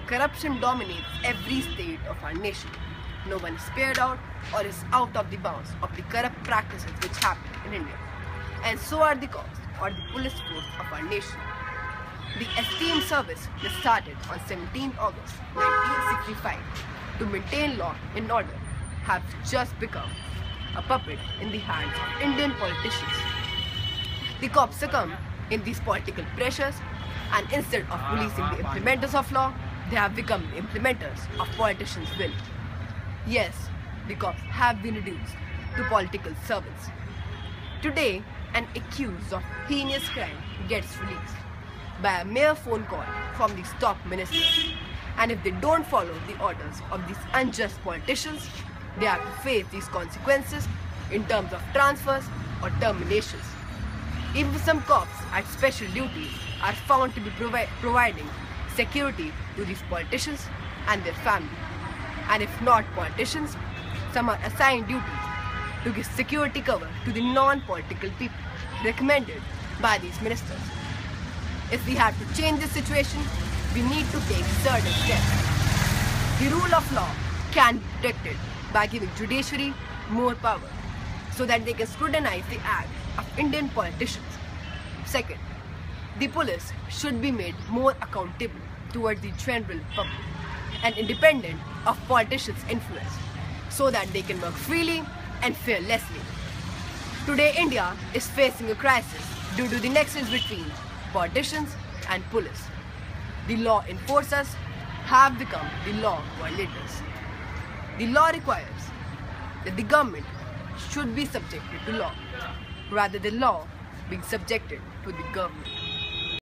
Corruption dominates every state of our nation. No one is spared out or is out of the bounds of the corrupt practices which happen in India. And so are the cops or the police force of our nation. The esteemed service that started on 17 August 1965 to maintain law and order have just become a puppet in the hands of Indian politicians. The cops succumb in these political pressures, and instead of policing the implementers of law, they have become the implementers of politicians' will. Yes, the cops have been reduced to political servants. Today, an accused of heinous crime gets released by a mere phone call from the top minister. And if they don't follow the orders of these unjust politicians, they have to face these consequences in terms of transfers or terminations. Even some cops at special duties are found to be providing security to these politicians and their family. And if not politicians, some are assigned duties to give security cover to the non-political people recommended by these ministers. If we have to change this situation, we need to take certain steps. The rule of law can be protected by giving judiciary more power so that they can scrutinize the acts of Indian politicians. Second, the police should be made more accountable towards the general public and independent of politicians' influence so that they can work freely and fearlessly. Today, India is facing a crisis due to the nexus between politicians and police. The law enforcers have become the law violators. The law requires that the government should be subjected to law, rather than law being subjected to the government.